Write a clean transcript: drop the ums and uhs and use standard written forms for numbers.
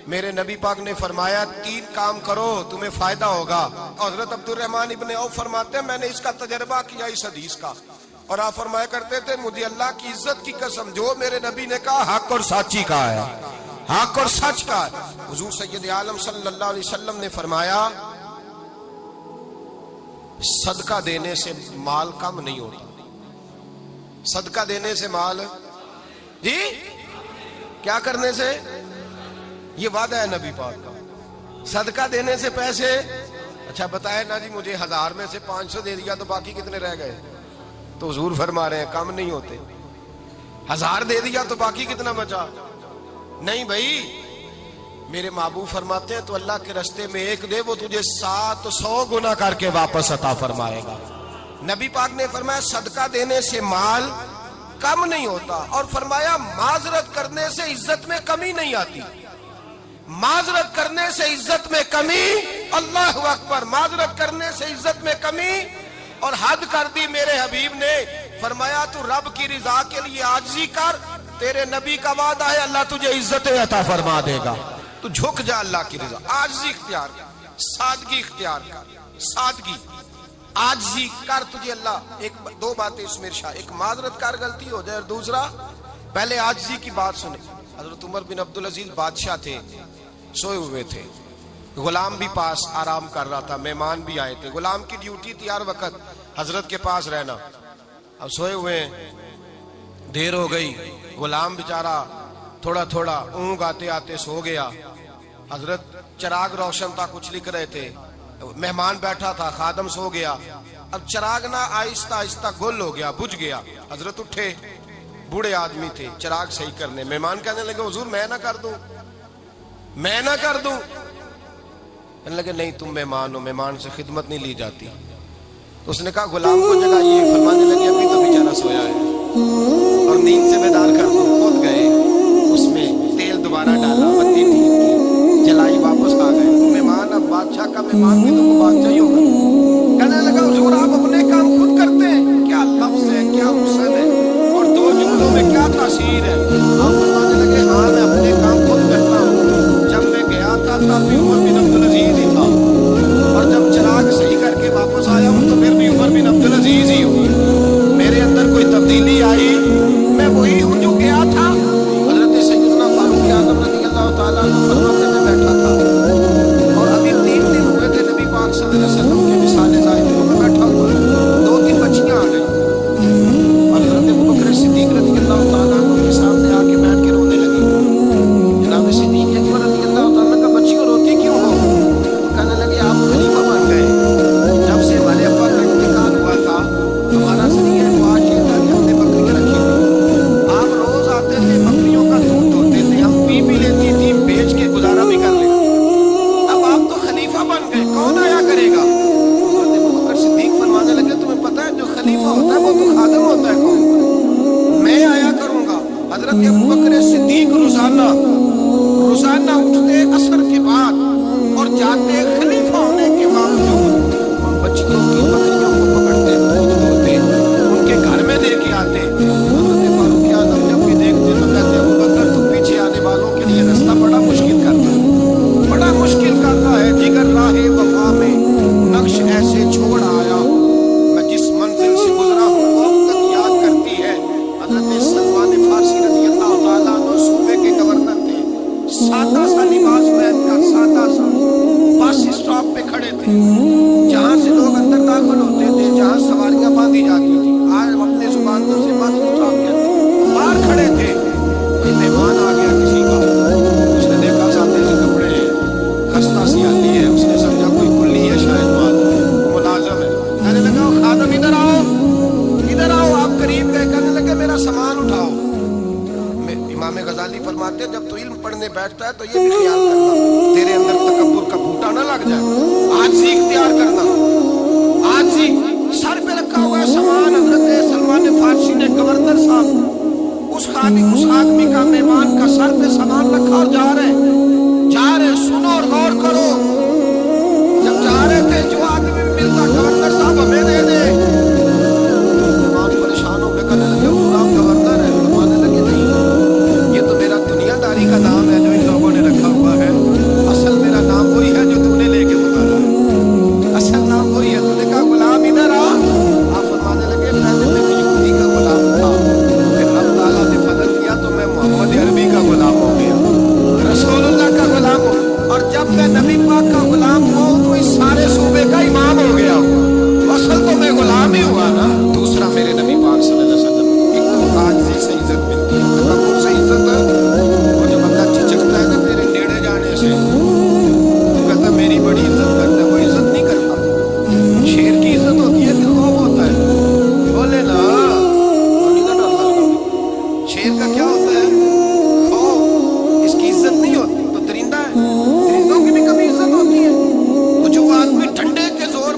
میرے نبی پاک نے فرمایا 3 کام کرو تمہیں فائدہ ہوگا. حضرت عبد الرحمن ابن عوف فرماتے ہیں میں نے اس کا تجربہ کیا اس حدیث کا, اور آپ فرمایا کرتے تھے مجھے اللہ کی عزت کی قسم جو میرے نبی نے کہا حق اور سچی کا ہے, حق اور سچ کا ہے. حضور سید عالم صلی اللہ علیہ وسلم نے فرمایا صدقہ دینے سے مال کم نہیں ہوتا. صدقہ دینے سے مال جی کیا کرنے سے, یہ وعدہ ہے نبی پاک کا. صدقہ دینے سے پیسے, اچھا بتائے نا جی مجھے 1000 میں سے 500 دے دیا تو باقی کتنے رہ گئے؟ تو حضور فرما رہے ہیں کم نہیں ہوتے. 1000 دے دیا تو باقی کتنا بچا؟ نہیں بھائی, میرے محبوب فرماتے ہیں تو اللہ کے راستے میں 1 دے وہ تجھے 700 گنا کر کے واپس عطا فرمائے گا. نبی پاک نے فرمایا صدقہ دینے سے مال کم نہیں ہوتا, اور فرمایا معذرت کرنے سے عزت میں کمی نہیں آتی. معذرت کرنے سے عزت میں کمی, اللہ اکبر, معذرت کرنے سے عزت میں کمی. اور حد کر دی میرے حبیب نے, فرمایا تو رب کی رضا کے لیے عاجزی کر, تیرے نبی کا وعدہ ہے اللہ تجھے عزت عطا فرما دے گا. تو جھک جا اللہ کی رضا, عاجزی اختیار کر, سادگی اختیار کر, سادگی عاجزی کر, تجھے اللہ 2 باتیں اس میں ارشاد, ایک معذرت کر غلطی ہو جائے, اور دوسرا پہلے عاجزی کی بات سنیں. حضرت عمر بن عبدالعزیز بادشاہ تھے, سوئے ہوئے تھے, غلام بھی پاس آرام کر رہا تھا, مہمان بھی آئے تھے. غلام کی ڈیوٹی تھی ہر وقت حضرت کے پاس رہنا. اب سوئے ہوئے دیر ہو گئی, غلام بیچارہ تھوڑا تھوڑا اونگ آتے آتے سو گیا. حضرت چراغ روشن تھا, کچھ لکھ رہے تھے, مہمان بیٹھا تھا, خادم سو گیا. اب چراغ نہ آہستہ آہستہ گل ہو گیا, بجھ گیا. حضرت اٹھے, بوڑھے آدمی تھے, چراغ صحیح کرنے. مہمان کہنے لگے حضور میں نہ کر دوں, میں نہ کر دوں. کہنے لگے نہیں تم مہمان ہو, مہمان سے خدمت نہیں لی جاتی. تو اس نے کہا غلام کو جگائیے. فرمانے لگے ابھی تو بیچارہ سویا ہے, اور نیند سے بیدار کر دوں. خود گئے, اس میں تیل دوبارہ ڈالا, بتی ٹھیک کی, جلائی, واپس آ گئے. مہمان اب بادشاہ کا مہمان بھی تو وہ بادشاہ ہی ہوگا. کہنے لگا حضور آپ اپنے کام خود کرتے ہیں, کیا لفظ ہے, کیا حسن ہے, اور 2 جملوں میں کیا تاثیر ہے. آپ فرمانے لگے ہاں میں اپنے کام خود کرتا ہوں. جب میں گیا تھا تب بھی عمر بن عبدالعزیز ہی تھا, اور جب چراغ صحیح کر کے واپس آیا ہوں تو پھر بھی عمر بن عبدالعزیز ہی ہوں. میرے اندر کوئی تبدیلی آئی, میں وہی ہوں جو گیا تھا. حضرت سیدنا فاروق اعظم رضی اللہ تعالیٰ عنہ فرماتے میں بیٹھا تھا, اور ابھی 3 دن ہوئے تھے نبی پاک صلی اللہ علیہ وسلم کے وصال ظاہر میں بیٹھا ہوا, 2-3 بچیاں آ گئی, اور حضرت ابوبکر صدیق رضی اللہ تعالیٰ عنہ کے سامنے آ کے بیٹھ کے رونے لگی. جناب صدیق اکبر رضی اللہ تعالیٰ عنہ کا بچیوں روتی کیوں ہو؟ کہنے لگے آپ خلیفہ بن گئے, جب سے ہمارے ابا کا انتقال ہوا تھا ہمارا ذریعہ معاش یہ تھا کہ ہم نے بکریاں رکھی تھی. آپ روز آتے تھے, بکریوں کا دودھ دھوتے تھے, ہم پی بھی لیتی تھی, بیچ کے گزارا بھی کر لیتے. اب آپ تو خلیفہ بن گئے, کون آیا کرے گا؟ حضرت ابوبکر صدیق فرمانے لگے تمہیں پتہ ہے جو خلیفہ ہوتا ہے وہ تو خادم ہوتا ہے قوم کا, میں آیا کروں گا. حضرت ابوبکر صدیق روزانہ اٹھتے عصر کے بعد اور جاتے خلیفہ ہونے کے باوجود بچیوں کی بکریوں کو پکڑتے, دودھ دھوتے, ان کے گھر میں دے کے آتے. حضرت فاروق اعظم جب بھی دیکھتے تو کہتے ابوبکر تو پیچھے آنے والوں کے لیے راستہ بڑا مشکل کرتا ہے, بڑا مشکل کرتا ہے. جگر راہ وفا میں نقش ایسے چھوڑ آیا ہوں, میں جس منزل سے گزرا ہوں وہ اب تک یاد کرتی ہے. حضرت سلمان فارسی رضی اللہ تعالیٰ عنہ صوبے کے گورنر تھے, سادہ سا لباس پہن کر, سادہ سا, بس اسٹاپ پہ کھڑے تھے, جہاں سے لوگ اندر داخل ہوتے تھے, جہاں سواریاں باندھی جاتی تھی. آج ہم اپنے زبانوں سے بس اسٹاپ کہتے ہیں, باہر کھڑے تھے. کوئی مہمان آ گیا کسی کا, اس نے دیکھا سامنے سے کپڑے ہیں, خستہ سیاہی ہے, اس نے سمجھا کوئی کلی ہے, شاید ملازم ہے. کہنے لگا خادم ادھر آؤ, ادھر آؤ. آپ قریب گئے, کہنے لگے میرا سامان اٹھاؤ. امام غزالی فرماتے ہیں جب تو علم پڑھنے بیٹھتا ہے تو یہ بھی خیال کرنا تیرے اندر تکبر کا بھوٹا نہ لگ جائے. عاجزی اختیار کرنا, عاجزی. سر پہ رکھا ہوا ہے سامان. حضرت سلمان فارسی نے گورنر صاحب اس آدمی کا, مہمان کا سر پہ سامان رکھا اور جا رہے, سنو اور غور کرو. جب جا رہے تھے جو آدمی بھی ملتا گورنر صاحب ہمیں دے دے. مہمان پریشان ہو کے کہنے لگے آپ گورنر ہے. فرمانے لگے نہیں, یہ تو میرا دنیا داری کا نام ہے جو ان لوگوں نے رکھا ہوا ہے.